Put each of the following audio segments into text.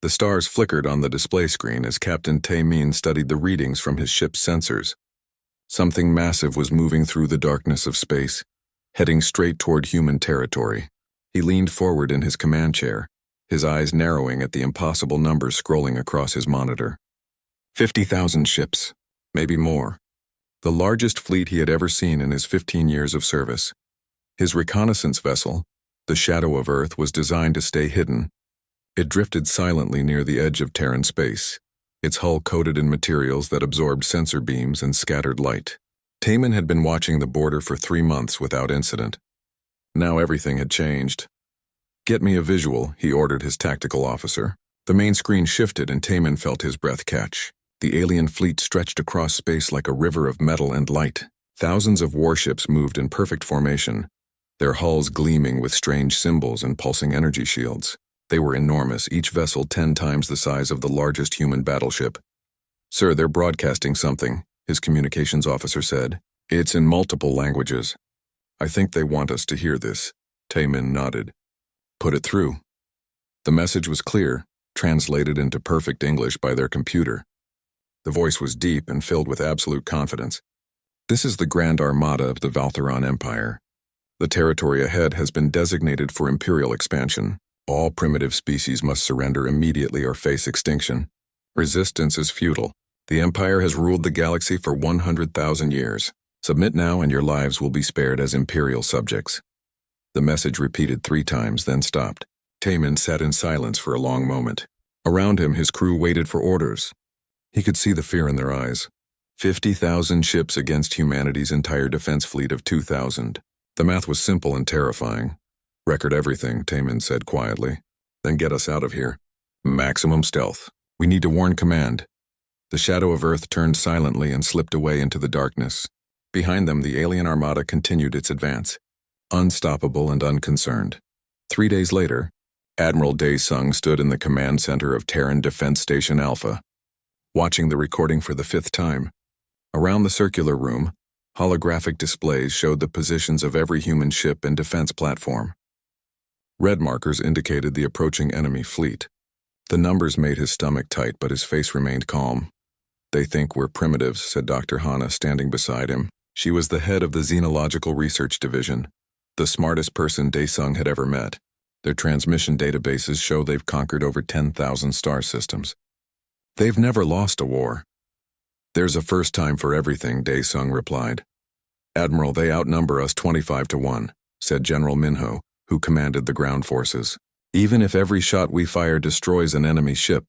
The stars flickered on the display screen as Captain Taemin studied the readings from his ship's sensors. Something massive was moving through the darkness of space, heading straight toward human territory. He leaned forward in his command chair, his eyes narrowing at the impossible numbers scrolling across his monitor. 50,000 ships, maybe more. The largest fleet he had ever seen in his 15 years of service. His reconnaissance vessel, the Shadow of Earth, was designed to stay hidden. It drifted silently near the edge of Terran space, its hull coated in materials that absorbed sensor beams and scattered light. Taemin had been watching the border for 3 months without incident. Now everything had changed. "Get me a visual," he ordered his tactical officer. The main screen shifted and Taemin felt his breath catch. The alien fleet stretched across space like a river of metal and light. Thousands of warships moved in perfect formation, their hulls gleaming with strange symbols and pulsing energy shields. They were enormous, each vessel 10 times the size of the largest human battleship. "Sir, they're broadcasting something," his communications officer said. "It's in multiple languages. I think they want us to hear this." Taemin nodded. "Put it through." The message was clear, translated into perfect English by their computer. The voice was deep and filled with absolute confidence. "This is the Grand Armada of the Valtheron Empire. The territory ahead has been designated for imperial expansion. All primitive species must surrender immediately or face extinction. Resistance is futile. The Empire has ruled the galaxy for 100,000 years. Submit now and your lives will be spared as imperial subjects." The message repeated 3 times, then stopped. Taemin sat in silence for a long moment. Around him, his crew waited for orders. He could see the fear in their eyes. 50,000 ships against humanity's entire defense fleet of 2,000. The math was simple and terrifying. "Record everything," Taemin said quietly. "Then get us out of here. Maximum stealth. We need to warn command." The Shadow of Earth turned silently and slipped away into the darkness. Behind them, the alien armada continued its advance, unstoppable and unconcerned. 3 days later, Admiral Dae-sung stood in the command center of Terran Defense Station Alpha, watching the recording for the 5th time. Around the circular room, holographic displays showed the positions of every human ship and defense platform. Red markers indicated the approaching enemy fleet. The numbers made his stomach tight, but his face remained calm. "They think we're primitives," said Dr. Hana, standing beside him. She was the head of the Xenological Research Division, the smartest person Dae-sung had ever met. Their transmission databases show they've conquered over 10,000 star systems. "They've never lost a war." "There's a first time for everything," Dae-sung replied. "Admiral, they outnumber us 25 to 1, said General Minho, who commanded the ground forces. "Even if every shot we fire destroys an enemy ship,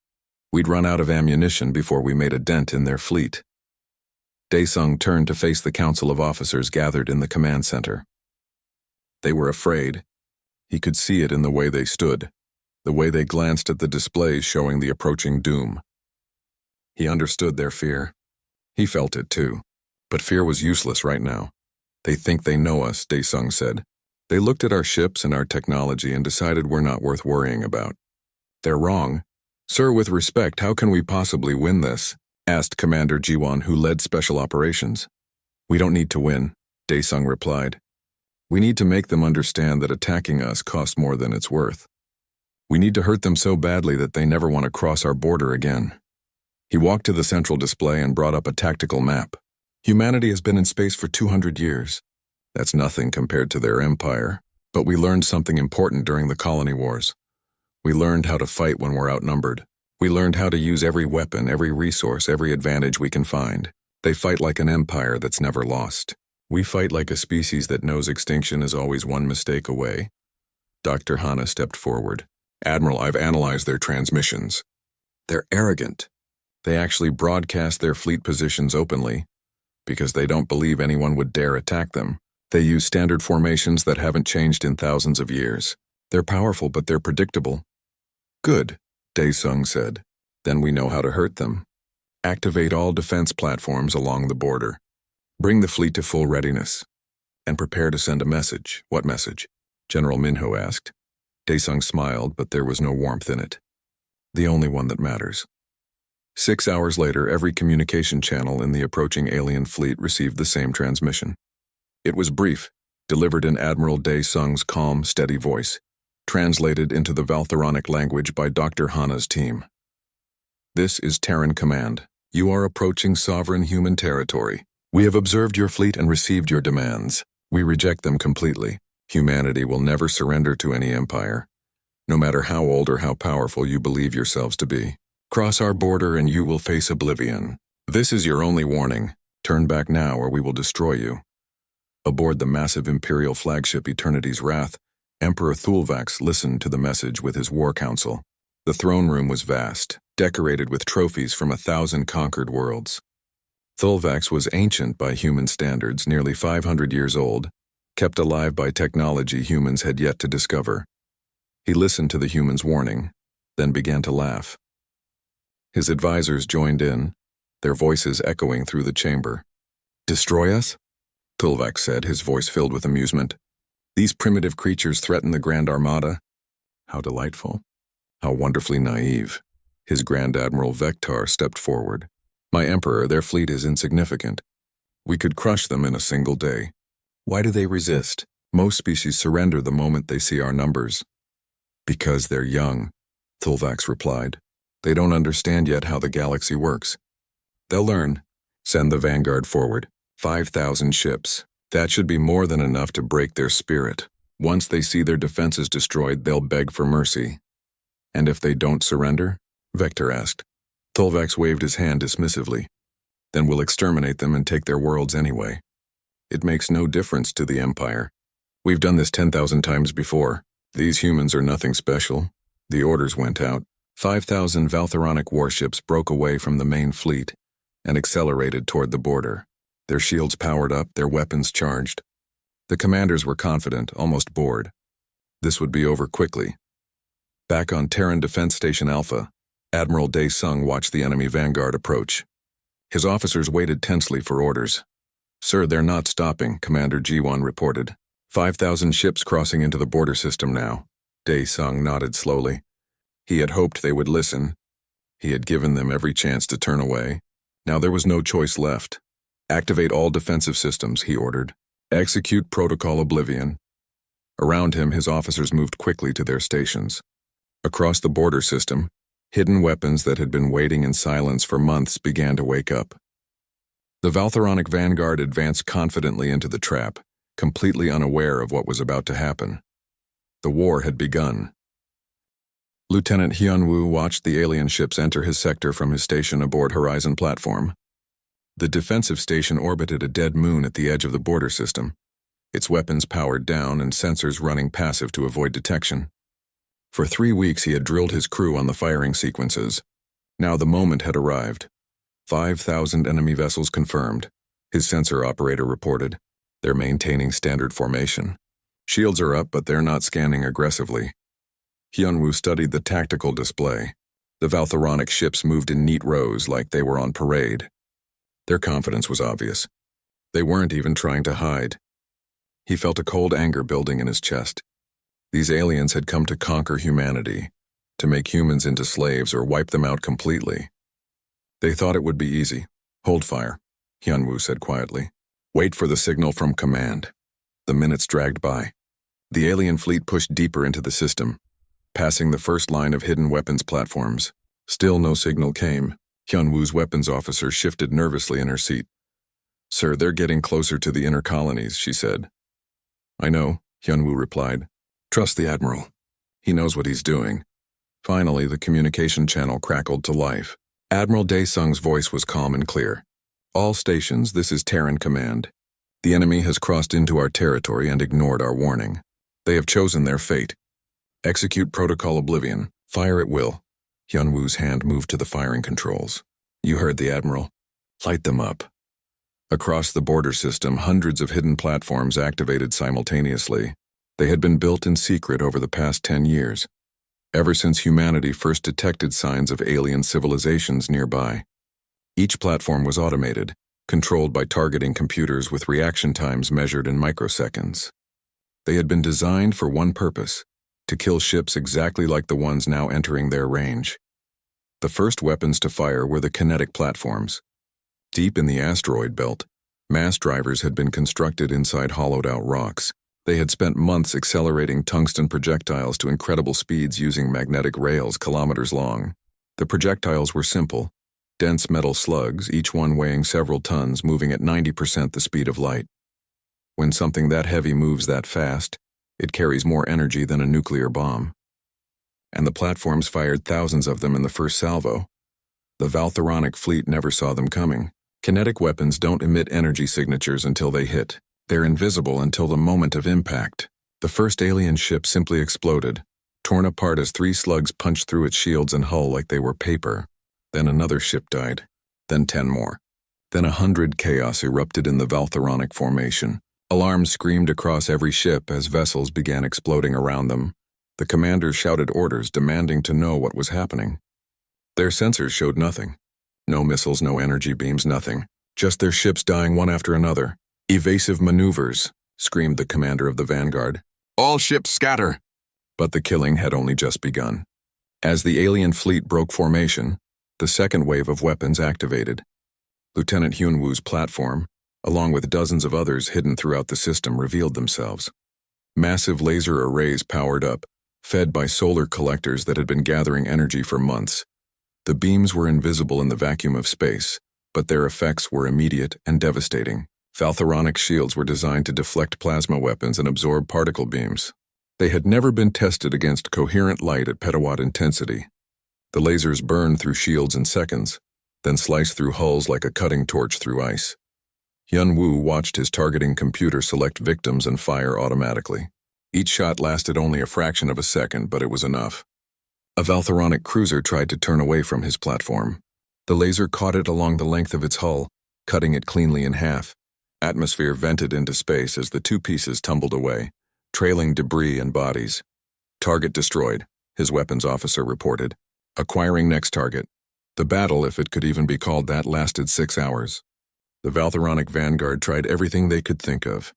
we'd run out of ammunition before we made a dent in their fleet." Dae-sung turned to face the council of officers gathered in the command center. They were afraid. He could see it in the way they stood, the way they glanced at the displays showing the approaching doom. He understood their fear. He felt it too. But fear was useless right now. "They think they know us," Dae-sung said. "They looked at our ships and our technology and decided we're not worth worrying about." "They're wrong. Sir, with respect, how can we possibly win this?" asked Commander Jiwon, who led Special Operations. "We don't need to win," Dae-sung replied. "We need to make them understand that attacking us costs more than it's worth. We need to hurt them so badly that they never want to cross our border again." He walked to the central display and brought up a tactical map. "Humanity has been in space for 200 years. That's nothing compared to their empire. But we learned something important during the colony wars. We learned how to fight when we're outnumbered. We learned how to use every weapon, every resource, every advantage we can find. They fight like an empire that's never lost. We fight like a species that knows extinction is always one mistake away." Dr. Hana stepped forward. "Admiral, I've analyzed their transmissions. They're arrogant. They actually broadcast their fleet positions openly because they don't believe anyone would dare attack them. They use standard formations that haven't changed in thousands of years. They're powerful, but they're predictable." "Good," Dae-sung said. "Then we know how to hurt them. Activate all defense platforms along the border. Bring the fleet to full readiness. And prepare to send a message." "What message?" General Minho asked. Dae-sung smiled, but there was no warmth in it. "The only one that matters." 6 hours later, every communication channel in the approaching alien fleet received the same transmission. It was brief, delivered in Admiral Dae-sung's calm, steady voice. translated into the Valtheronic language by Dr. Hana's team. This is Terran Command. You are approaching sovereign human territory. We have observed your fleet and received your demands. We reject them completely. Humanity will never surrender to any empire, no matter how old or how powerful you believe yourselves to be. Cross our border and you will face Oblivion. This is your only warning. Turn back now or we will destroy you. Aboard the massive Imperial flagship Eternity's Wrath, Emperor Thulvax listened to the message with his war council. The throne room was vast, decorated with trophies from 1,000 conquered worlds. Thulvax was ancient by human standards, nearly 500 years old, kept alive by technology humans had yet to discover. He listened to the humans' warning, then began to laugh. His advisors joined in, their voices echoing through the chamber. "Destroy us?" Thulvax said, his voice filled with amusement. "These primitive creatures threaten the Grand Armada? How delightful. How wonderfully naive." His Grand Admiral Vectar stepped forward. "My Emperor, their fleet is insignificant. We could crush them in a single day. Why do they resist? Most species surrender the moment they see our numbers." "Because they're young," Thulvax replied. "They don't understand yet how the galaxy works. They'll learn. Send the vanguard forward. 5,000 ships. That should be more than enough to break their spirit. Once they see their defenses destroyed, they'll beg for mercy." "And if they don't surrender?" Vector asked. Thulvax waved his hand dismissively. "Then we'll exterminate them and take their worlds anyway. It makes no difference to the Empire. We've done this 10,000 times before. These humans are nothing special." The orders went out. 5,000 Valtheronic warships broke away from the main fleet and accelerated toward the border. Their shields powered up, their weapons charged. The commanders were confident, almost bored. This would be over quickly. Back on Terran Defense Station Alpha, Admiral Dae Sung watched the enemy vanguard approach. His officers waited tensely for orders. "Sir, they're not stopping," Commander G1 reported. 5,000 ships crossing into the border system now." Dae Sung nodded slowly. He had hoped they would listen. He had given them every chance to turn away. Now there was no choice left. "Activate all defensive systems," he ordered. "Execute Protocol Oblivion." Around him, his officers moved quickly to their stations. Across the border system, hidden weapons that had been waiting in silence for months began to wake up. The Valtheronic vanguard advanced confidently into the trap, completely unaware of what was about to happen. The war had begun. Lieutenant Hyunwoo watched the alien ships enter his sector from his station aboard Horizon platform. The defensive station orbited a dead moon at the edge of the border system, its weapons powered down and sensors running passive to avoid detection. For 3 weeks he had drilled his crew on the firing sequences. Now the moment had arrived. 5,000 enemy vessels confirmed, his sensor operator reported. They're maintaining standard formation. Shields are up, but they're not scanning aggressively. Hyunwoo studied the tactical display. The Valtheronic ships moved in neat rows like they were on parade. Their confidence was obvious. They weren't even trying to hide. He felt a cold anger building in his chest. These aliens had come to conquer humanity, to make humans into slaves or wipe them out completely. They thought it would be easy. "Hold fire," Hyunwoo said quietly. "Wait for the signal from command." The minutes dragged by. The alien fleet pushed deeper into the system, passing the first line of hidden weapons platforms. Still no signal came. Hyunwoo's weapons officer shifted nervously in her seat. "Sir, they're getting closer to the inner colonies," she said. "I know," Hyunwoo replied. "Trust the Admiral. He knows what he's doing." Finally, the communication channel crackled to life. Admiral Dae Sung's voice was calm and clear. "All stations, this is Terran Command. The enemy has crossed into our territory and ignored our warning. They have chosen their fate. Execute Protocol Oblivion. Fire at will." Hyunwoo's hand moved to the firing controls. "You heard the Admiral. Light them up." Across the border system, hundreds of hidden platforms activated simultaneously. They had been built in secret over the past 10 years, ever since humanity first detected signs of alien civilizations nearby. Each platform was automated, controlled by targeting computers with reaction times measured in microseconds. They had been designed for one purpose: to kill ships exactly like the ones now entering their range. The first weapons to fire were the kinetic platforms. Deep in the asteroid belt, mass drivers had been constructed inside hollowed-out rocks. They had spent months accelerating tungsten projectiles to incredible speeds using magnetic rails kilometers long. The projectiles were simple, dense metal slugs, each one weighing several tons, moving at 90% the speed of light. When something that heavy moves that fast, it carries more energy than a nuclear bomb. And the platforms fired thousands of them in the first salvo. The Valtheronic fleet never saw them coming. Kinetic weapons don't emit energy signatures until they hit. They're invisible until the moment of impact. The first alien ship simply exploded, torn apart as 3 slugs punched through its shields and hull like they were paper. Then another ship died. Then 10 more. Then 100 chaos erupted in the Valtheronic formation. Alarms screamed across every ship as vessels began exploding around them. The commanders shouted orders demanding to know what was happening. Their sensors showed nothing. No missiles, no energy beams, nothing. Just their ships dying one after another. "Evasive maneuvers," screamed the commander of the vanguard. "All ships scatter!" But the killing had only just begun. As the alien fleet broke formation, the second wave of weapons activated. Lieutenant Hyunwoo's platform, along with dozens of others hidden throughout the system, revealed themselves. Massive laser arrays powered up, fed by solar collectors that had been gathering energy for months. The beams were invisible in the vacuum of space, but their effects were immediate and devastating. Valtheronic shields were designed to deflect plasma weapons and absorb particle beams. They had never been tested against coherent light at petawatt intensity. The lasers burned through shields in seconds, then sliced through hulls like a cutting torch through ice. Hyunwoo watched his targeting computer select victims and fire automatically. Each shot lasted only a fraction of a second, but it was enough. A Valtheronic cruiser tried to turn away from his platform. The laser caught it along the length of its hull, cutting it cleanly in half. Atmosphere vented into space as the 2 pieces tumbled away, trailing debris and bodies. "Target destroyed," his weapons officer reported. "Acquiring next target." The battle, if it could even be called that, lasted 6 hours. The Valtheronic vanguard tried everything they could think of.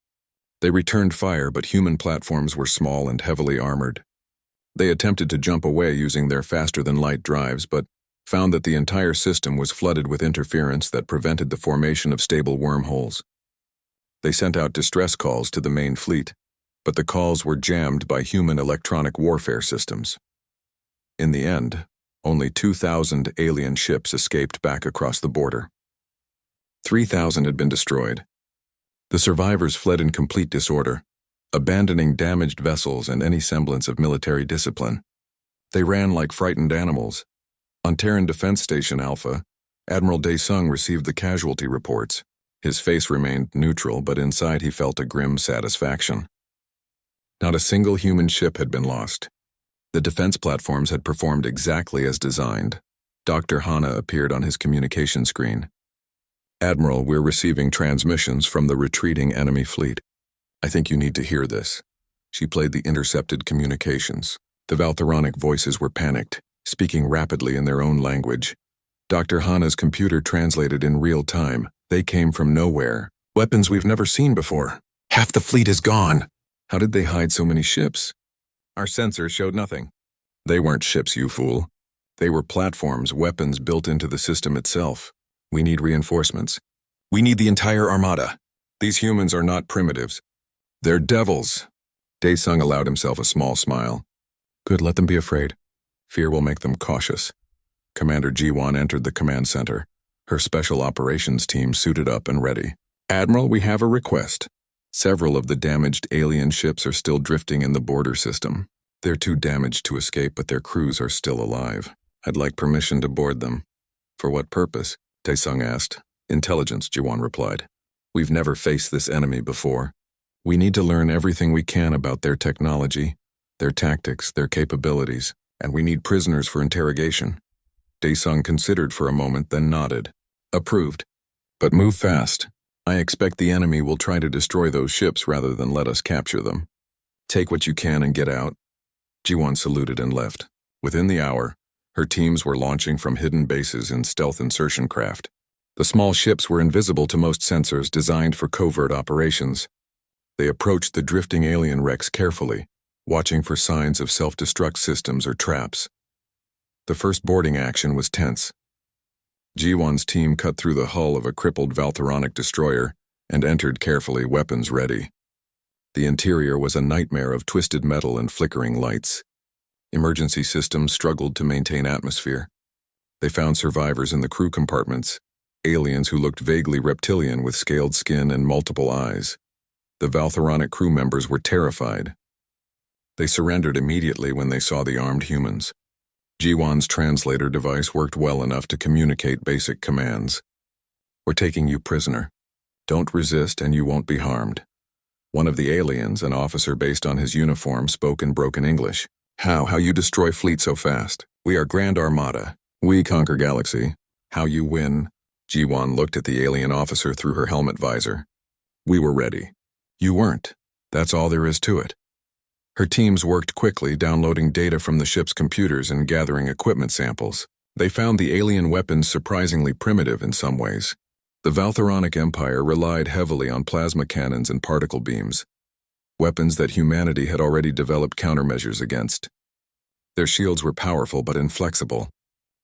They returned fire, but human platforms were small and heavily armored. They attempted to jump away using their faster-than-light drives, but found that the entire system was flooded with interference that prevented the formation of stable wormholes. They sent out distress calls to the main fleet, but the calls were jammed by human electronic warfare systems. In the end, only 2,000 alien ships escaped back across the border. 3,000 had been destroyed. The survivors fled in complete disorder, abandoning damaged vessels and any semblance of military discipline. They ran like frightened animals. On Terran Defense Station Alpha, Admiral Dae-sung received the casualty reports. His face remained neutral, but inside he felt a grim satisfaction. Not a single human ship had been lost. The defense platforms had performed exactly as designed. Dr. Hana appeared on his communication screen. "Admiral, we're receiving transmissions from the retreating enemy fleet. I think you need to hear this." She played the intercepted communications. The Valtheronic voices were panicked, speaking rapidly in their own language. Dr. Hana's computer translated in real time. "They came from nowhere. Weapons we've never seen before. Half the fleet is gone." "How did they hide so many ships?" "Our sensors showed nothing." "They weren't ships, you fool. They were platforms, weapons built into the system itself. We need reinforcements. We need the entire armada. These humans are not primitives. They're devils." Dae-sung allowed himself a small smile. "Good, let them be afraid. Fear will make them cautious." Commander Ji-won entered the command center, her special operations team suited up and ready. "Admiral, we have a request. Several of the damaged alien ships are still drifting in the border system. They're too damaged to escape, but their crews are still alive. I'd like permission to board them." "For what purpose?" Dae-sung asked. "Intelligence," Ji-won replied. "We've never faced this enemy before. We need to learn everything we can about their technology, their tactics, their capabilities, and we need prisoners for interrogation." Dae-sung considered for a moment, then nodded. "Approved. But move fast. I expect the enemy will try to destroy those ships rather than let us capture them. Take what you can and get out." Ji-won saluted and left. Within the hour, her teams were launching from hidden bases in stealth insertion craft. The small ships were invisible to most sensors designed for covert operations. They approached the drifting alien wrecks carefully, watching for signs of self-destruct systems or traps. The first boarding action was tense. Ji-won's team cut through the hull of a crippled Valtheronic destroyer and entered carefully, weapons ready. The interior was a nightmare of twisted metal and flickering lights. Emergency systems struggled to maintain atmosphere. They found survivors in the crew compartments, aliens who looked vaguely reptilian with scaled skin and multiple eyes. The Valtheronic crew members were terrified. They surrendered immediately when they saw the armed humans. Jiwan's translator device worked well enough to communicate basic commands. "We're taking you prisoner. Don't resist and you won't be harmed." One of the aliens, an officer based on his uniform, spoke in broken English. How you destroy fleet so fast? We are Grand Armada. We conquer galaxy. How you win?" Jiwan looked at the alien officer through her helmet visor. "We were ready. You weren't. That's all there is to it." Her teams worked quickly, downloading data from the ship's computers and gathering equipment samples. They found the alien weapons surprisingly primitive in some ways. The Valtheronic Empire relied heavily on plasma cannons and particle beams, weapons that humanity had already developed countermeasures against. Their shields were powerful but inflexible,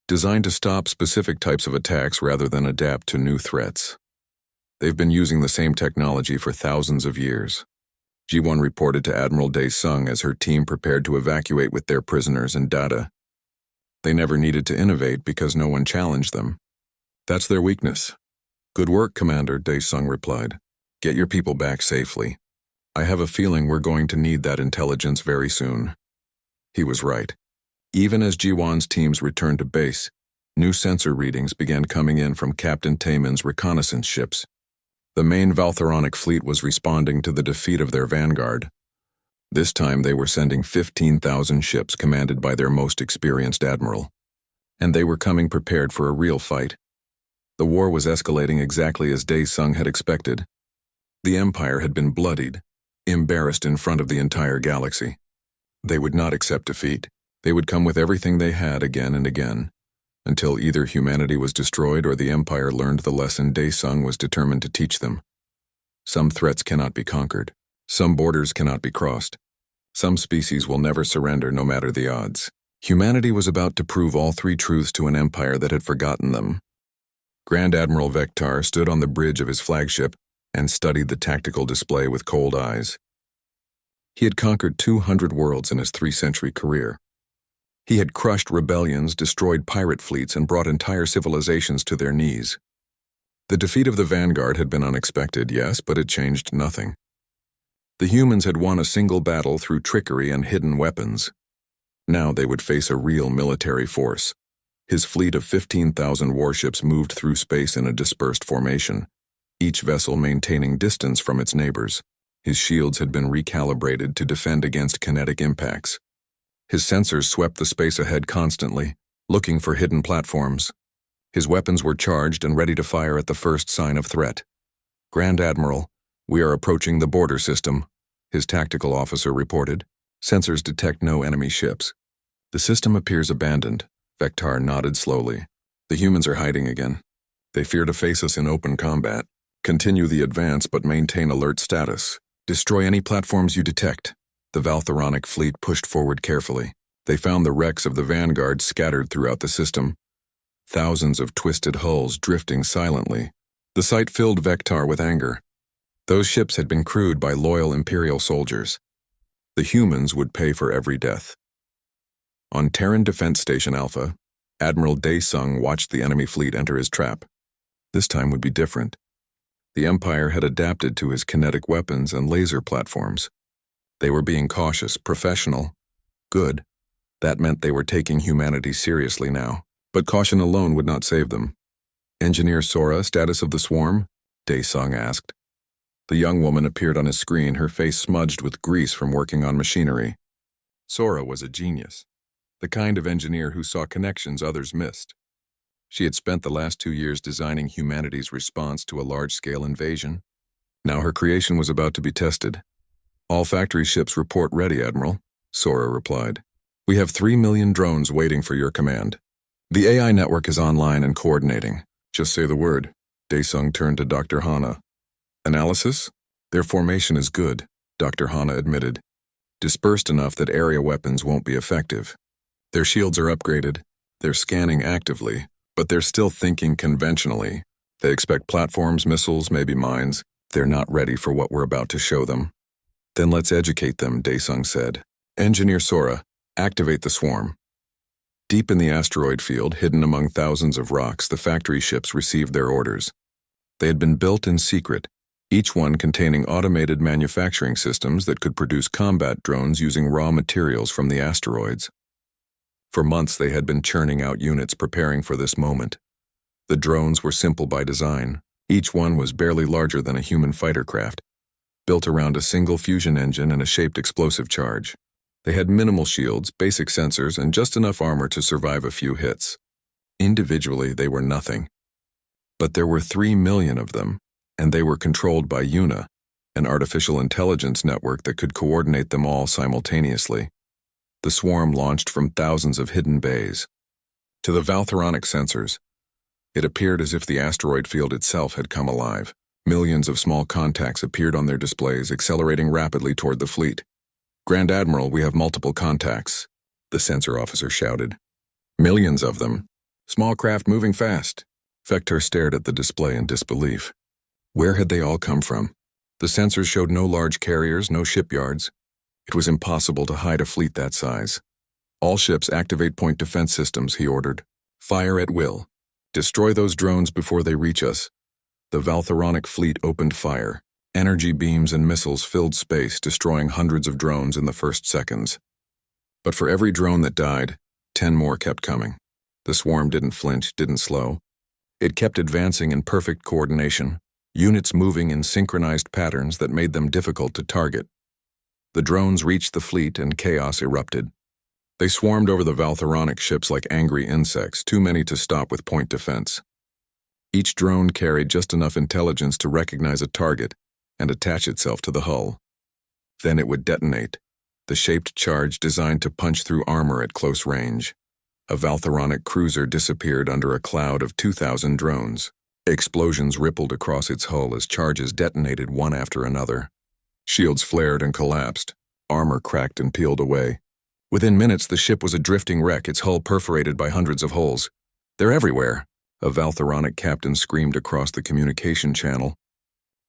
designed to stop specific types of attacks rather than adapt to new threats. They've been using the same technology for thousands of years. G1 reported to Admiral Dae-sung as her team prepared to evacuate with their prisoners and data. They never needed to innovate because no one challenged them. That's their weakness. "Good work, Commander," Dae-sung replied. "Get your people back safely. I have a feeling we're going to need that intelligence very soon." He was right. Even as Jiwan's teams returned to base, new sensor readings began coming in from Captain Taemin's reconnaissance ships. The main Valtheronic fleet was responding to the defeat of their vanguard. This time they were sending 15,000 ships commanded by their most experienced admiral. And they were coming prepared for a real fight. The war was escalating exactly as Dae-sung had expected. The Empire had been bloodied, embarrassed in front of the entire galaxy. They would not accept defeat. They would come with everything they had again and again, until either humanity was destroyed or the Empire learned the lesson Dae-sung was determined to teach them. Some threats cannot be conquered. Some borders cannot be crossed. Some species will never surrender no matter the odds. Humanity was about to prove all three truths to an empire that had forgotten them. Grand Admiral Vectar stood on the bridge of his flagship and studied the tactical display with cold eyes. He had conquered 200 worlds in his 3-century career. He had crushed rebellions, destroyed pirate fleets, and brought entire civilizations to their knees. The defeat of the Vanguard had been unexpected, yes, but it changed nothing. The humans had won a single battle through trickery and hidden weapons. Now they would face a real military force. His fleet of 15,000 warships moved through space in a dispersed formation, each vessel maintaining distance from its neighbors. His shields had been recalibrated to defend against kinetic impacts. His sensors swept the space ahead constantly, looking for hidden platforms. His weapons were charged and ready to fire at the first sign of threat. "Grand Admiral, we are approaching the border system," his tactical officer reported. "Sensors detect no enemy ships." "The system appears abandoned," Vectar nodded slowly. "The humans are hiding again. They fear to face us in open combat. Continue the advance but maintain alert status. Destroy any platforms you detect." The Valtheronic fleet pushed forward carefully. They found the wrecks of the Vanguard scattered throughout the system, thousands of twisted hulls drifting silently. The sight filled Vectar with anger. Those ships had been crewed by loyal Imperial soldiers. The humans would pay for every death. On Terran Defense Station Alpha, Admiral Dae-sung watched the enemy fleet enter his trap. This time would be different. The Empire had adapted to his kinetic weapons and laser platforms. They were being cautious, professional. Good. That meant they were taking humanity seriously now. But caution alone would not save them. "Engineer Sora, status of the swarm?" Dae-sung asked. The young woman appeared on his screen, her face smudged with grease from working on machinery. Sora was a genius, the kind of engineer who saw connections others missed. She had spent the last 2 years designing humanity's response to a large-scale invasion. Now her creation was about to be tested. "All factory ships report ready, Admiral," Sora replied. "We have 3 million drones waiting for your command. The AI network is online and coordinating. Just say the word." Dae-sung turned to Dr. Hana. "Analysis? Their formation is good," Dr. Hana admitted. "Dispersed enough that area weapons won't be effective. Their shields are upgraded. They're scanning actively, but they're still thinking conventionally. They expect platforms, missiles, maybe mines. They're not ready for what we're about to show them." Then let's educate them, Daesung said. Engineer Sora, activate the swarm. Deep in the asteroid field, hidden among thousands of rocks, the factory ships received their orders. They had been built in secret, each one containing automated manufacturing systems that could produce combat drones using raw materials from the asteroids. For months they had been churning out units preparing for this moment. The drones were simple by design. Each one was barely larger than a human fighter craft, built around a single fusion engine and a shaped explosive charge. They had minimal shields, basic sensors, and just enough armor to survive a few hits. Individually, they were nothing. But there were 3 million of them, and they were controlled by UNA, an artificial intelligence network that could coordinate them all simultaneously. The swarm launched from thousands of hidden bays. To the Valtheronic sensors, it appeared as if the asteroid field itself had come alive. Millions of small contacts appeared on their displays, accelerating rapidly toward the fleet. Grand Admiral, we have multiple contacts, the sensor officer shouted. Millions of them. Small craft moving fast. Vector stared at the display in disbelief. Where had they all come from? The sensors showed no large carriers, no shipyards. It was impossible to hide a fleet that size. All ships activate point defense systems, he ordered. Fire at will. Destroy those drones before they reach us. The Valtheronic fleet opened fire. Energy beams and missiles filled space, destroying hundreds of drones in the first seconds. But for every drone that died, 10 more kept coming. The swarm didn't flinch, didn't slow. It kept advancing in perfect coordination, units moving in synchronized patterns that made them difficult to target. The drones reached the fleet and chaos erupted. They swarmed over the Valtheronic ships like angry insects, too many to stop with point defense. Each drone carried just enough intelligence to recognize a target and attach itself to the hull. Then it would detonate, the shaped charge designed to punch through armor at close range. A Valtheronic cruiser disappeared under a cloud of 2,000 drones. Explosions rippled across its hull as charges detonated one after another. Shields flared and collapsed. Armor cracked and peeled away. Within minutes, the ship was a drifting wreck, its hull perforated by hundreds of holes. They're everywhere, a Valtheronic captain screamed across the communication channel.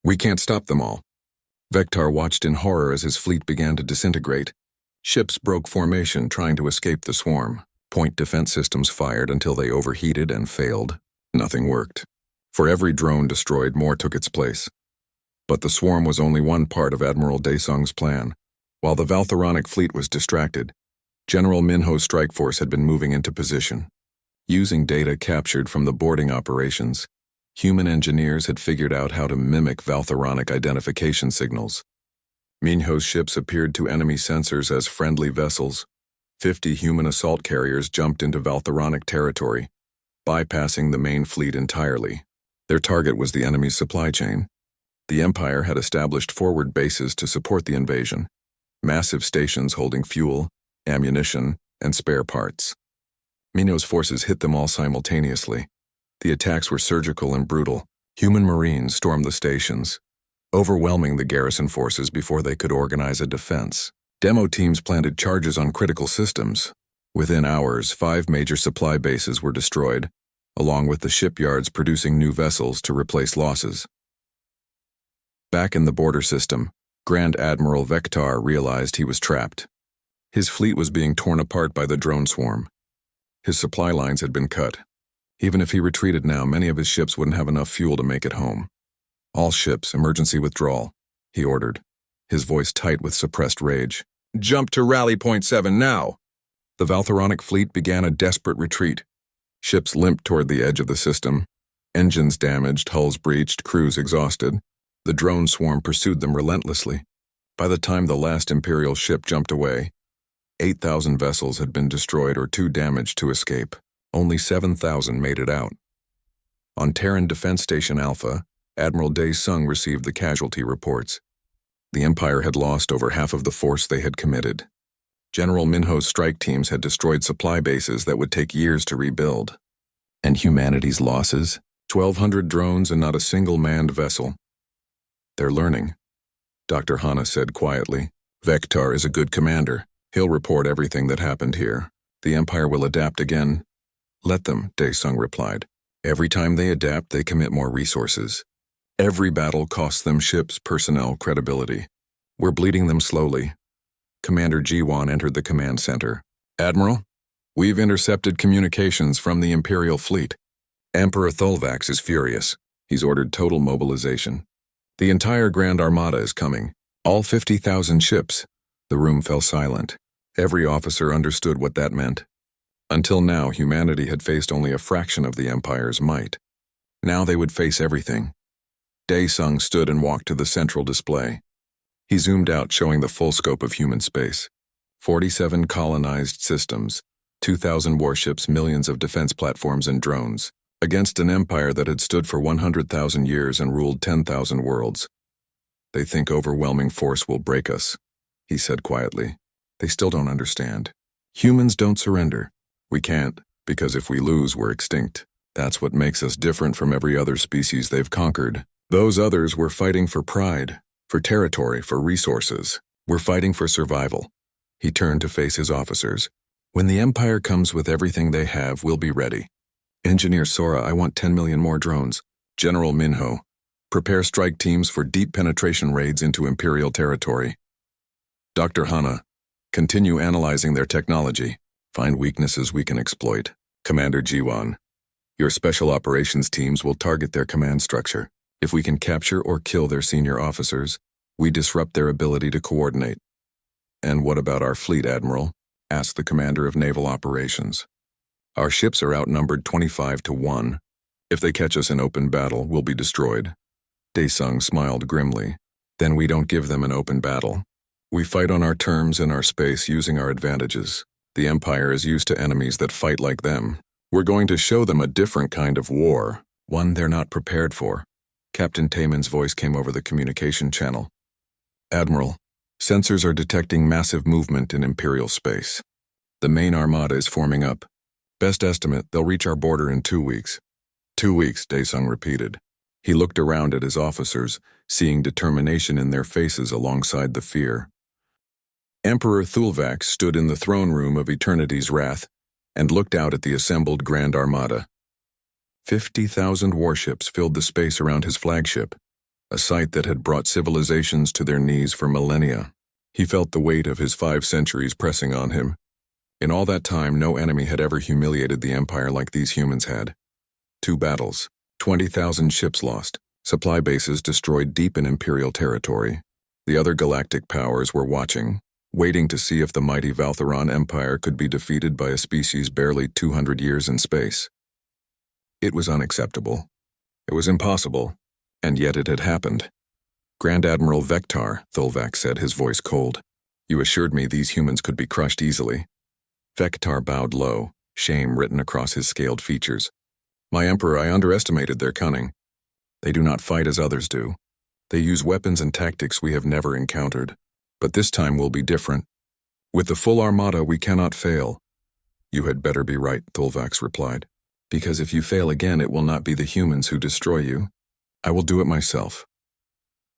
We can't stop them all. Vector watched in horror as his fleet began to disintegrate. Ships broke formation, trying to escape the swarm. Point defense systems fired until they overheated and failed. Nothing worked. For every drone destroyed, more took its place. But the swarm was only one part of Admiral Daesung's plan. While the Valtheronic fleet was distracted, General Minho's strike force had been moving into position. Using data captured from the boarding operations, human engineers had figured out how to mimic Valtheronic identification signals. Minho's ships appeared to enemy sensors as friendly vessels. 50 human assault carriers jumped into Valtheronic territory, bypassing the main fleet entirely. Their target was the enemy's supply chain. The Empire had established forward bases to support the invasion, massive stations holding fuel, ammunition, and spare parts. Minho's forces hit them all simultaneously. The attacks were surgical and brutal. Human Marines stormed the stations, overwhelming the garrison forces before they could organize a defense. Demo teams planted charges on critical systems. Within hours, 5 major supply bases were destroyed, along with the shipyards producing new vessels to replace losses. Back in the border system, Grand Admiral Vector realized he was trapped. His fleet was being torn apart by the drone swarm. His supply lines had been cut. Even if he retreated now, many of his ships wouldn't have enough fuel to make it home. All ships, emergency withdrawal, he ordered, his voice tight with suppressed rage. Jump to rally point 7 now! The Valtheronic fleet began a desperate retreat. Ships limped toward the edge of the system. Engines damaged, hulls breached, crews exhausted. The drone swarm pursued them relentlessly. By the time the last Imperial ship jumped away, 8,000 vessels had been destroyed or too damaged to escape. Only 7,000 made it out. On Terran Defense Station Alpha, Admiral Daesung received the casualty reports. The Empire had lost over half of the force they had committed. General Minho's strike teams had destroyed supply bases that would take years to rebuild. And humanity's losses? 1,200 drones and not a single manned vessel. They're learning, Dr. Hana said quietly. Vector is a good commander. He'll report everything that happened here. The Empire will adapt again. Let them, Daesung replied. Every time they adapt, they commit more resources. Every battle costs them ships, personnel, credibility. We're bleeding them slowly. Commander Jiwan entered the command center. Admiral, we've intercepted communications from the Imperial fleet. Emperor Thulvax is furious. He's ordered total mobilization. The entire Grand Armada is coming. All 50,000 ships. The room fell silent. Every officer understood what that meant. Until now, humanity had faced only a fraction of the Empire's might. Now they would face everything. Daesung stood and walked to the central display. He zoomed out, showing the full scope of human space. 47 colonized systems, 2,000 warships, millions of defense platforms and drones, against an empire that had stood for 100,000 years and ruled 10,000 worlds. They think overwhelming force will break us, he said quietly. They still don't understand. Humans don't surrender. We can't, because if we lose, we're extinct. That's what makes us different from every other species they've conquered. Those others were fighting for pride, for territory, for resources. We're fighting for survival. He turned to face his officers. When the Empire comes with everything they have, we'll be ready. Engineer Sora, I want 10 million more drones. General Minho, prepare strike teams for deep penetration raids into Imperial territory. Dr. Hana, continue analyzing their technology. Find weaknesses we can exploit. Commander Jiwan, your special operations teams will target their command structure. If we can capture or kill their senior officers, we disrupt their ability to coordinate. And what about our fleet, Admiral? Asked the commander of naval operations. Our ships are outnumbered 25-1. If they catch us in open battle, we'll be destroyed. Daesung smiled grimly. Then we don't give them an open battle. We fight on our terms in our space using our advantages. The Empire is used to enemies that fight like them. We're going to show them a different kind of war, one they're not prepared for. Captain Taemin's voice came over the communication channel. Admiral, sensors are detecting massive movement in Imperial space. The main armada is forming up. Best estimate, they'll reach our border in 2 weeks. 2 weeks, Daesung repeated. He looked around at his officers, seeing determination in their faces alongside the fear. Emperor Thulvax stood in the throne room of Eternity's Wrath and looked out at the assembled Grand Armada. 50,000 warships filled the space around his flagship, a sight that had brought civilizations to their knees for millennia. He felt the weight of his 5 centuries pressing on him. In all that time, no enemy had ever humiliated the Empire like these humans had. 2 battles, 20,000 ships lost, supply bases destroyed deep in Imperial territory. The other galactic powers were watching, waiting to see if the mighty Valtheron Empire could be defeated by a species barely 200 years in space. It was unacceptable. It was impossible, and yet it had happened. Grand Admiral Vectar, Thulvax said, his voice cold. You assured me these humans could be crushed easily. Vectar bowed low, shame written across his scaled features. My Emperor, I underestimated their cunning. They do not fight as others do. They use weapons and tactics we have never encountered. But this time will be different. With the full armada, we cannot fail. You had better be right, Thulvax replied. Because if you fail again, it will not be the humans who destroy you. I will do it myself.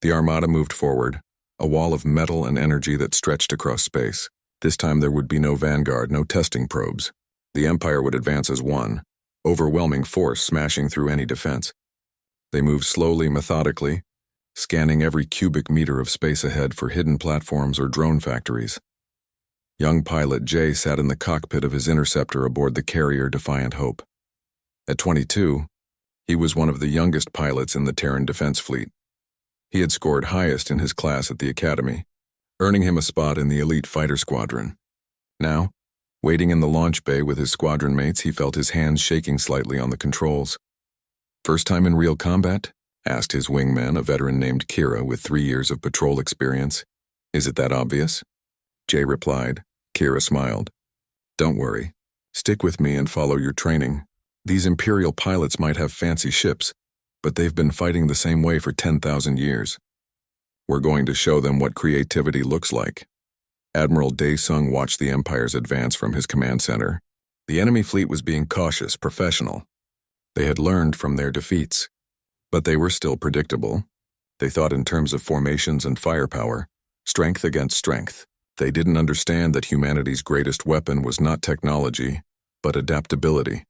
The armada moved forward, a wall of metal and energy that stretched across space. This time there would be no vanguard, no testing probes. The Empire would advance as one, overwhelming force smashing through any defense. They moved slowly, methodically, scanning every cubic meter of space ahead for hidden platforms or drone factories. Young pilot Jay sat in the cockpit of his interceptor aboard the carrier Defiant Hope. At 22, he was one of the youngest pilots in the Terran defense fleet. He had scored highest in his class at the academy, earning him a spot in the elite fighter squadron. Now, waiting in the launch bay with his squadron mates, he felt his hands shaking slightly on the controls. First time in real combat? Asked his wingman, a veteran named Kira with 3 years of patrol experience. Is it that obvious? Jay replied. Kira smiled. Don't worry. Stick with me and follow your training. These Imperial pilots might have fancy ships, but they've been fighting the same way for 10,000 years. We're going to show them what creativity looks like. Admiral Daesung watched the Empire's advance from his command center. The enemy fleet was being cautious, professional. They had learned from their defeats. But they were still predictable. They thought in terms of formations and firepower, strength against strength. They didn't understand that humanity's greatest weapon was not technology, but adaptability.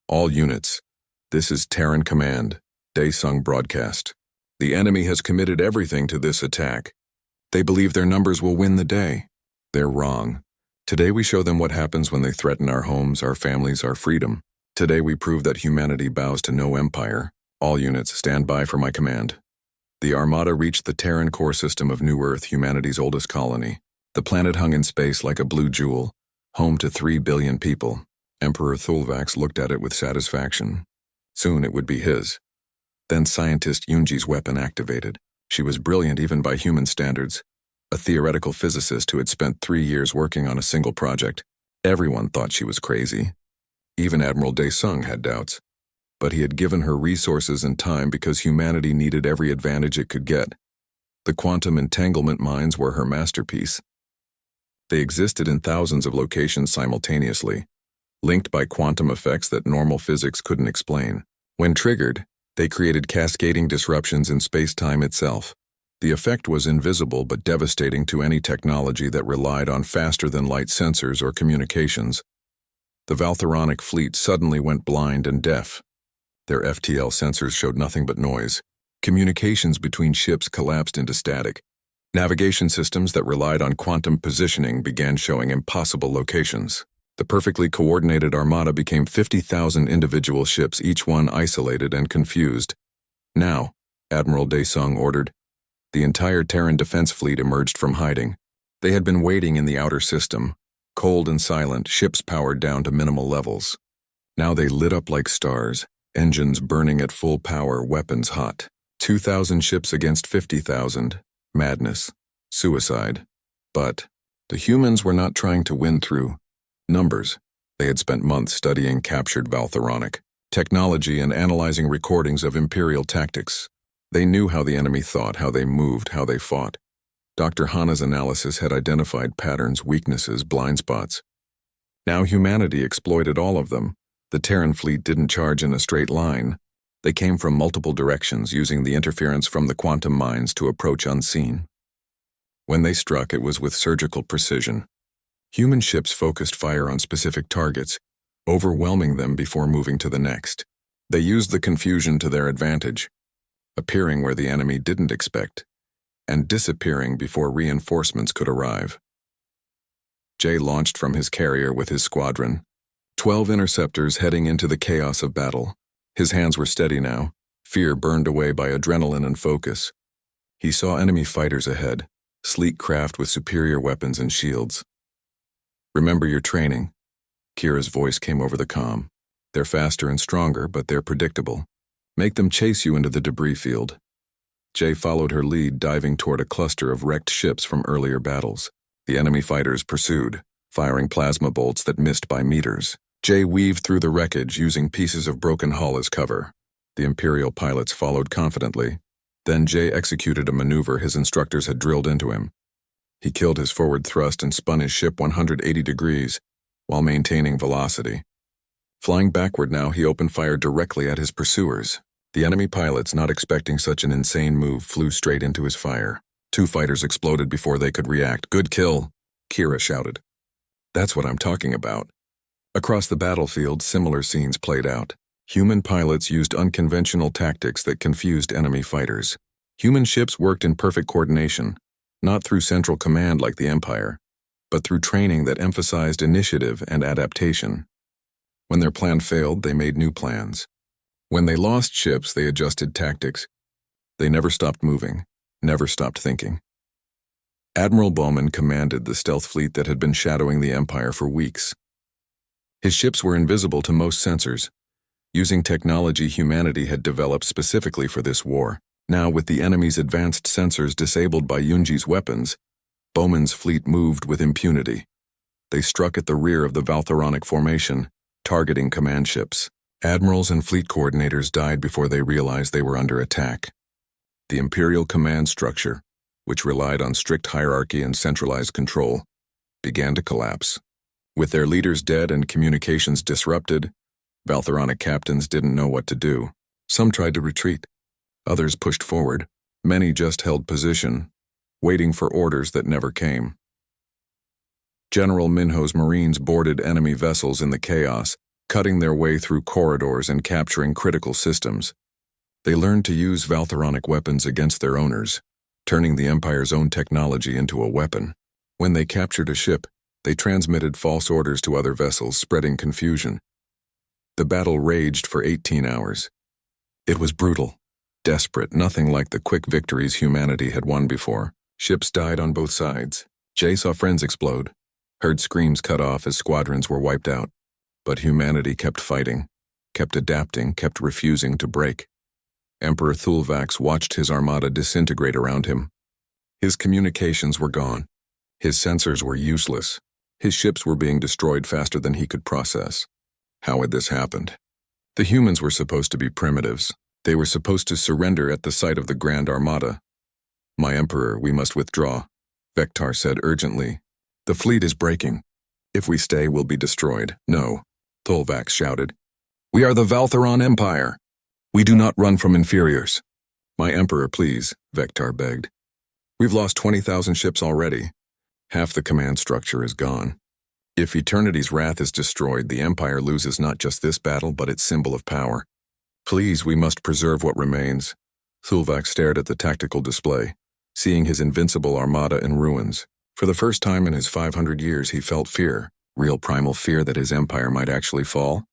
All units, this is Terran Command, Daesung broadcast. The enemy has committed everything to this attack. They believe their numbers will win the day. They're wrong. Today we show them what happens when they threaten our homes, our families, our freedom. Today we prove that humanity bows to no empire. All units stand by for my command. The Armada reached the Terran core system of New Earth, humanity's oldest colony. The planet hung in space like a blue jewel, home to 3 billion people. Emperor Thulvax looked at it with satisfaction. Soon it would be his. Then scientist Yunji's weapon activated. She was brilliant even by human standards. A theoretical physicist who had spent 3 years working on a single project. Everyone thought she was crazy. Even Admiral Daesung had doubts. But he had given her resources and time because humanity needed every advantage it could get. The quantum entanglement mines were her masterpiece. They existed in thousands of locations simultaneously, linked by quantum effects that normal physics couldn't explain. When triggered, they created cascading disruptions in space-time itself. The effect was invisible but devastating to any technology that relied on faster-than-light sensors or communications. The Valtheronic fleet suddenly went blind and deaf. Their FTL sensors showed nothing but noise. Communications between ships collapsed into static. Navigation systems that relied on quantum positioning began showing impossible locations. The perfectly coordinated armada became 50,000 individual ships, each one isolated and confused. Now, Admiral Daesung ordered. The entire Terran defense fleet emerged from hiding. They had been waiting in the outer system, cold and silent, ships powered down to minimal levels. Now they lit up like stars, engines burning at full power, weapons hot. 2,000 ships against 50,000. Madness. Suicide. But the humans were not trying to win through numbers. They had spent months studying captured Valtheronic technology and analyzing recordings of Imperial tactics. They knew how the enemy thought, how they moved, how they fought. Dr. Hana's analysis had identified patterns, weaknesses, blind spots. Now humanity exploited all of them. The Terran fleet didn't charge in a straight line. They came from multiple directions, using the interference from the quantum mines to approach unseen. When they struck, it was with surgical precision. Human ships focused fire on specific targets, overwhelming them before moving to the next. They used the confusion to their advantage, appearing where the enemy didn't expect, and disappearing before reinforcements could arrive. Jay launched from his carrier with his squadron, 12 interceptors heading into the chaos of battle. His hands were steady now, fear burned away by adrenaline and focus. He saw enemy fighters ahead, sleek craft with superior weapons and shields. Remember your training. Kira's voice came over the comm. They're faster and stronger, but they're predictable. Make them chase you into the debris field. Jay followed her lead, diving toward a cluster of wrecked ships from earlier battles. The enemy fighters pursued, firing plasma bolts that missed by meters. Jay weaved through the wreckage, using pieces of broken hull as cover. The Imperial pilots followed confidently. Then Jay executed a maneuver his instructors had drilled into him. He killed his forward thrust and spun his ship 180 degrees, while maintaining velocity. Flying backward now, he opened fire directly at his pursuers. The enemy pilots, not expecting such an insane move, flew straight into his fire. 2 fighters exploded before they could react. "Good kill," Kira shouted. "That's what I'm talking about." Across the battlefield, similar scenes played out. Human pilots used unconventional tactics that confused enemy fighters. Human ships worked in perfect coordination, not through central command like the Empire, but through training that emphasized initiative and adaptation. When their plan failed, they made new plans. When they lost ships, they adjusted tactics. They never stopped moving, never stopped thinking. Admiral Bowman commanded the stealth fleet that had been shadowing the Empire for weeks. His ships were invisible to most sensors, using technology humanity had developed specifically for this war. Now, with the enemy's advanced sensors disabled by Yunji's weapons, Bowman's fleet moved with impunity. They struck at the rear of the Valtheronic formation, targeting command ships. Admirals and fleet coordinators died before they realized they were under attack. The Imperial command structure, which relied on strict hierarchy and centralized control, began to collapse. With their leaders dead and communications disrupted, Valtheronic captains didn't know what to do. Some tried to retreat. Others pushed forward. Many just held position, waiting for orders that never came. General Minho's Marines boarded enemy vessels in the chaos, cutting their way through corridors and capturing critical systems. They learned to use Valtheronic weapons against their owners, turning the Empire's own technology into a weapon. When they captured a ship, they transmitted false orders to other vessels, spreading confusion. The battle raged for 18 hours. It was brutal, desperate, nothing like the quick victories humanity had won before. Ships died on both sides. Jay saw friends explode, heard screams cut off as squadrons were wiped out. But humanity kept fighting, kept adapting, kept refusing to break. Emperor Thulvax watched his armada disintegrate around him. His communications were gone. His sensors were useless. His ships were being destroyed faster than he could process. How had this happened? The humans were supposed to be primitives. They were supposed to surrender at the sight of the Grand Armada. "My Emperor, we must withdraw," Vectar said urgently. "The fleet is breaking. If we stay, we'll be destroyed." "No," Thulvax shouted. "We are the Valtheron Empire. We do not run from inferiors." "My Emperor, please," Vectar begged. "We've lost 20,000 ships already. Half the command structure is gone. If Eternity's wrath is destroyed, the Empire loses not just this battle, but its symbol of power. Please, we must preserve what remains." Thulvax stared at the tactical display, seeing his invincible armada in ruins. For the first time in his 500 years, he felt fear, real primal fear that his empire might actually fall.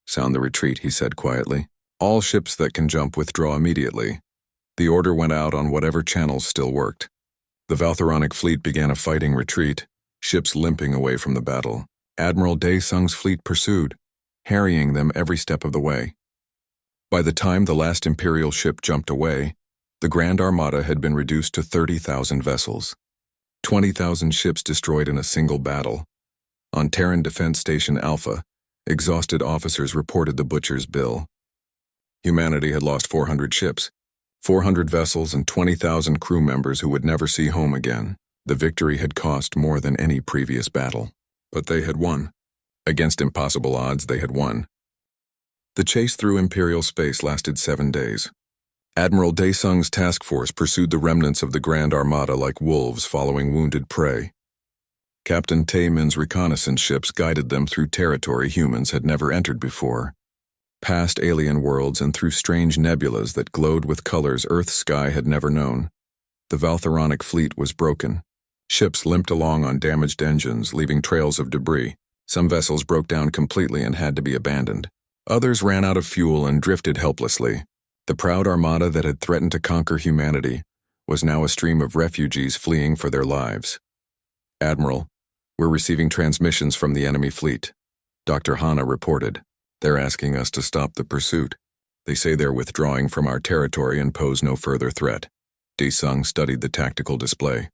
"Sound the retreat," he said quietly. "All ships that can jump withdraw immediately." The order went out on whatever channels still worked. The Valtheronic fleet began a fighting retreat, ships limping away from the battle. Admiral Dae Sung's fleet pursued, harrying them every step of the way. By the time the last Imperial ship jumped away, the Grand Armada had been reduced to 30,000 vessels. 20,000 ships destroyed in a single battle. On Terran Defense Station Alpha, exhausted officers reported the butcher's bill. Humanity had lost 400 ships, 400 vessels, and 20,000 crew members who would never see home again. The victory had cost more than any previous battle. But they had won. Against impossible odds, they had won. The chase through Imperial space lasted 7 days. Admiral Dae Sung's task force pursued the remnants of the Grand Armada like wolves following wounded prey. Captain Tae Min's reconnaissance ships guided them through territory humans had never entered before, past alien worlds and through strange nebulas that glowed with colors Earth's sky had never known. The Valtheronic fleet was broken. Ships limped along on damaged engines, leaving trails of debris. Some vessels broke down completely and had to be abandoned. Others ran out of fuel and drifted helplessly. The proud armada that had threatened to conquer humanity was now a stream of refugees fleeing for their lives. "Admiral, we're receiving transmissions from the enemy fleet," Dr. Hana reported. "They're asking us to stop the pursuit. They say they're withdrawing from our territory and pose no further threat." Dae Sung studied the tactical display.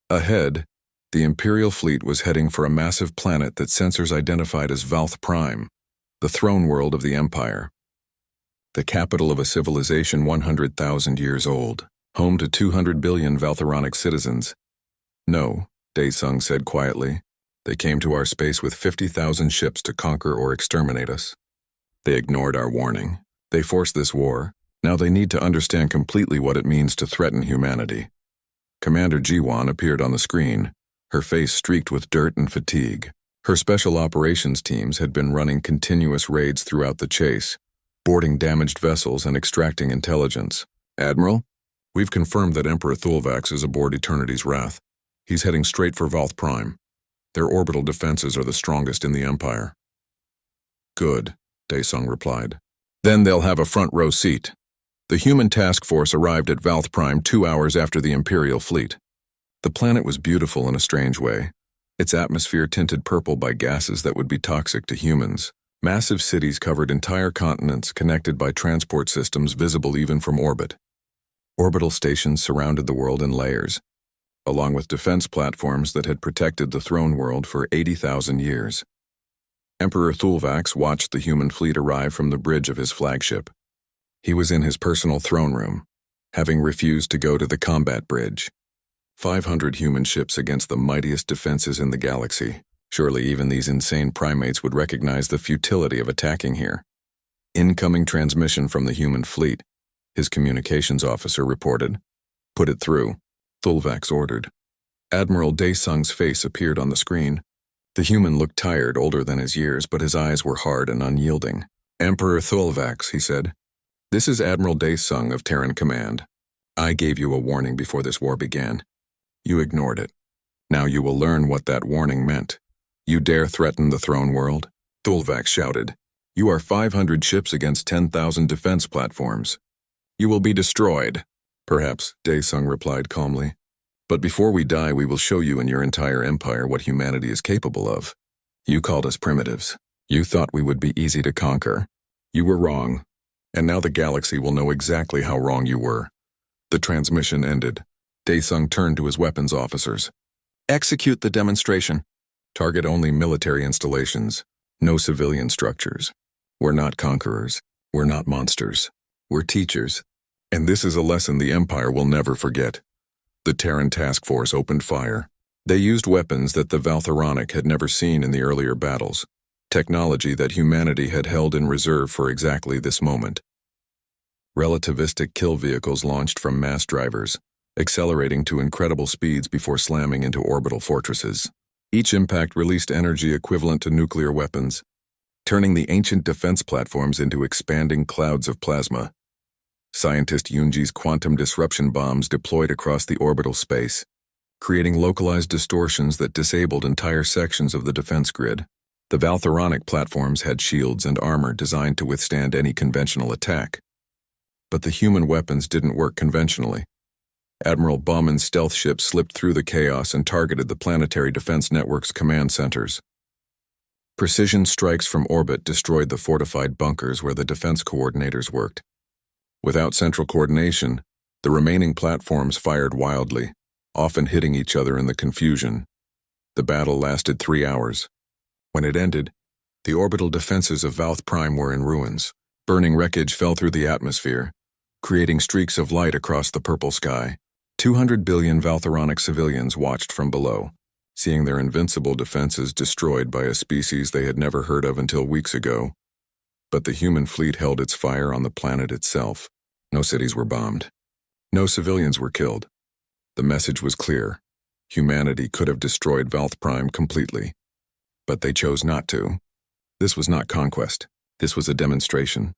Ahead, the Imperial fleet was heading for a massive planet that sensors identified as Valth Prime, the throne world of the Empire. The capital of a civilization 100,000 years old, home to 200 billion Valtheronic citizens. "No," Dae Sung said quietly. "They came to our space with 50,000 ships to conquer or exterminate us. They ignored our warning. They forced this war. Now they need to understand completely what it means to threaten humanity." Commander Jiwan appeared on the screen, her face streaked with dirt and fatigue. Her special operations teams had been running continuous raids throughout the chase, boarding damaged vessels and extracting intelligence. "Admiral, we've confirmed that Emperor Thulvax is aboard Eternity's Wrath. He's heading straight for Valth Prime. Their orbital defenses are the strongest in the Empire." "Good," Dae Sung replied. "Then they'll have a front row seat." The human task force arrived at Valth Prime 2 hours after the Imperial fleet. The planet was beautiful in a strange way, its atmosphere tinted purple by gases that would be toxic to humans. Massive cities covered entire continents connected by transport systems visible even from orbit. Orbital stations surrounded the world in layers, along with defense platforms that had protected the throne world for 80,000 years. Emperor Thulvax watched the human fleet arrive from the bridge of his flagship. He was in his personal throne room, having refused to go to the combat bridge. 500 human ships against the mightiest defenses in the galaxy. Surely even these insane primates would recognize the futility of attacking here. "Incoming transmission from the human fleet," his communications officer reported. "Put it through," Thulvax ordered. Admiral Dae Sung's face appeared on the screen. The human looked tired, older than his years, but his eyes were hard and unyielding. "Emperor Thulvax," he said. "This is Admiral Dae Sung of Terran Command. I gave you a warning before this war began. You ignored it. Now you will learn what that warning meant. You dare threaten the throne world? Thulvax shouted. You are 500 ships against 10,000 defense platforms. You will be destroyed. Perhaps, Daesung replied calmly. But before we die, we will show you and your entire empire what humanity is capable of. You called us primitives. You thought we would be easy to conquer. You were wrong. And now the galaxy will know exactly how wrong you were. The transmission ended. Daesung turned to his weapons officers. Execute the demonstration. Target only military installations. No civilian structures. We're not conquerors. We're not monsters. We're teachers. And this is a lesson the Empire will never forget. The Terran task force opened fire. They used weapons that the Valtheronic had never seen in the earlier battles. Technology that humanity had held in reserve for exactly this moment. Relativistic kill vehicles launched from mass drivers, accelerating to incredible speeds before slamming into orbital fortresses. Each impact released energy equivalent to nuclear weapons, turning the ancient defense platforms into expanding clouds of plasma. Scientist Yunji's quantum disruption bombs deployed across the orbital space, creating localized distortions that disabled entire sections of the defense grid. The Valtheronic platforms had shields and armor designed to withstand any conventional attack. But the human weapons didn't work conventionally. Admiral Bauman's stealth ship slipped through the chaos and targeted the Planetary Defense Network's command centers. Precision strikes from orbit destroyed the fortified bunkers where the defense coordinators worked. Without central coordination, the remaining platforms fired wildly, often hitting each other in the confusion. The battle lasted 3 hours. When it ended, the orbital defenses of Valth Prime were in ruins. Burning wreckage fell through the atmosphere, creating streaks of light across the purple sky. 200 billion Valtheronic civilians watched from below, seeing their invincible defenses destroyed by a species they had never heard of until weeks ago. But the human fleet held its fire on the planet itself. No cities were bombed. No civilians were killed. The message was clear. Humanity could have destroyed Valth Prime completely. But they chose not to. This was not conquest. This was a demonstration.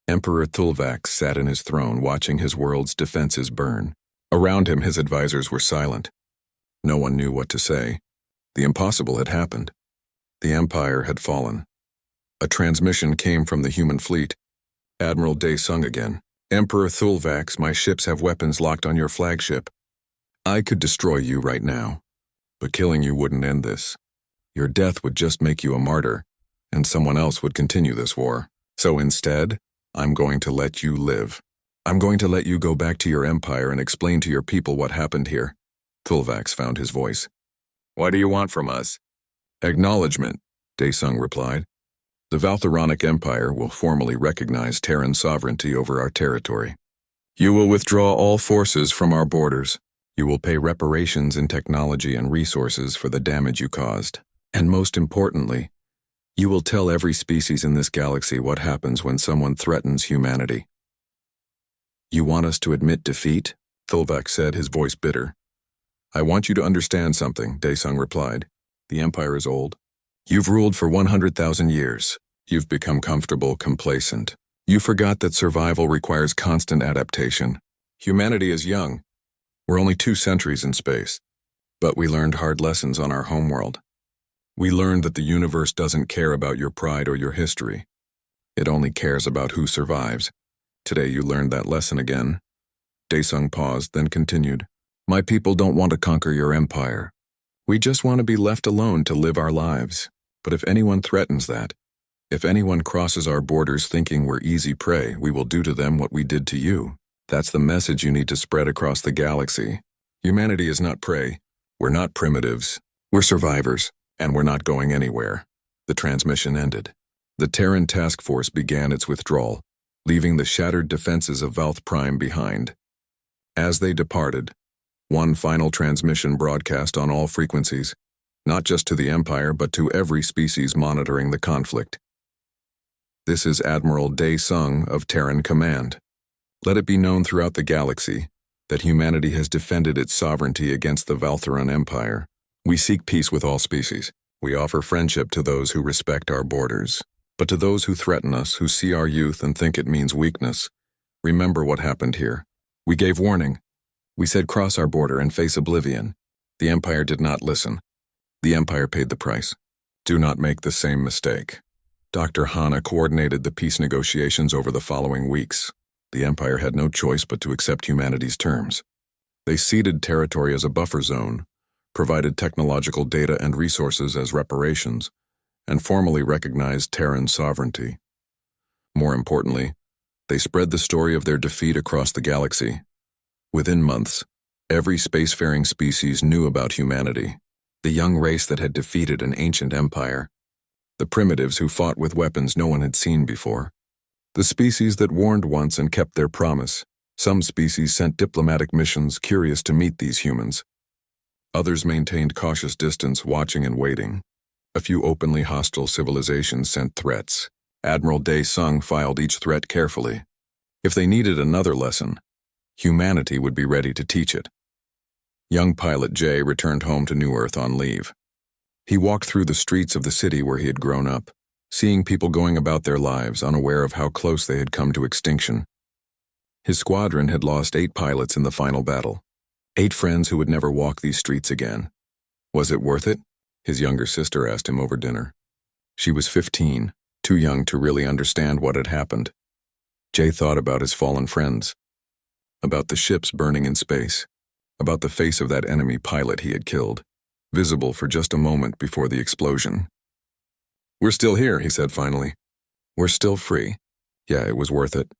Emperor Thulvax sat in his throne watching his world's defenses burn. Around him, his advisors were silent. No one knew what to say. The impossible had happened. The Empire had fallen. A transmission came from the human fleet. Admiral Daesung again. Emperor Thulvax, my ships have weapons locked on your flagship. I could destroy you right now, but killing you wouldn't end this. Your death would just make you a martyr, and someone else would continue this war. So instead, I'm going to let you live. I'm going to let you go back to your empire and explain to your people what happened here. Thulvax found his voice. What do you want from us? Acknowledgement, Daesung replied. The Valtheronic Empire will formally recognize Terran sovereignty over our territory. You will withdraw all forces from our borders. You will pay reparations in technology and resources for the damage you caused. And most importantly, you will tell every species in this galaxy what happens when someone threatens humanity. You want us to admit defeat? Thulvax said, his voice bitter. I want you to understand something, Daesung replied. The Empire is old. You've ruled for 100,000 years. You've become comfortable, complacent. You forgot that survival requires constant adaptation. Humanity is young. We're only 2 centuries in space. But we learned hard lessons on our homeworld. We learned that the universe doesn't care about your pride or your history. It only cares about who survives. Today you learned that lesson again. Daesung paused, then continued. My people don't want to conquer your empire. We just want to be left alone to live our lives. But if anyone threatens that, if anyone crosses our borders thinking we're easy prey, we will do to them what we did to you. That's the message you need to spread across the galaxy. Humanity is not prey. We're not primitives. We're survivors. And we're not going anywhere. The transmission ended. The Terran task force began its withdrawal, leaving the shattered defenses of Valth Prime behind. As they departed, one final transmission broadcast on all frequencies, not just to the Empire but to every species monitoring the conflict. This is Admiral Daesung of Terran Command. Let it be known throughout the galaxy that humanity has defended its sovereignty against the Valtheran Empire. We seek peace with all species. We offer friendship to those who respect our borders. But to those who threaten us, who see our youth and think it means weakness, remember what happened here. We gave warning. We said cross our border and face Oblivion. The Empire did not listen. The Empire paid the price. Do not make the same mistake. Dr. Hana coordinated the peace negotiations over the following weeks. The Empire had no choice but to accept humanity's terms. They ceded territory as a buffer zone, provided technological data and resources as reparations, and formally recognized Terran sovereignty. More importantly, they spread the story of their defeat across the galaxy. Within months, every spacefaring species knew about humanity, the young race that had defeated an ancient empire, the primitives who fought with weapons no one had seen before, the species that warned once and kept their promise. Some species sent diplomatic missions curious to meet these humans. Others maintained cautious distance, watching and waiting. A few openly hostile civilizations sent threats. Admiral Dae Sung filed each threat carefully. If they needed another lesson, humanity would be ready to teach it. Young pilot Jay returned home to New Earth on leave. He walked through the streets of the city where he had grown up, seeing people going about their lives unaware of how close they had come to extinction. His squadron had lost 8 pilots in the final battle. 8 friends who would never walk these streets again. Was it worth it? His younger sister asked him over dinner. She was 15, too young to really understand what had happened. Jay thought about his fallen friends, about the ships burning in space, about the face of that enemy pilot he had killed, visible for just a moment before the explosion. "We're still here," he said finally. "We're still free." Yeah, it was worth it.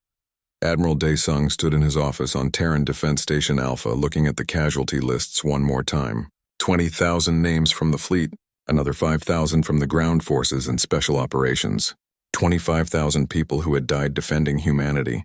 Admiral Dae Sung stood in his office on Terran Defense Station Alpha looking at the casualty lists one more time. 20,000 names from the fleet, another 5,000 from the ground forces and special operations. 25,000 people who had died defending humanity.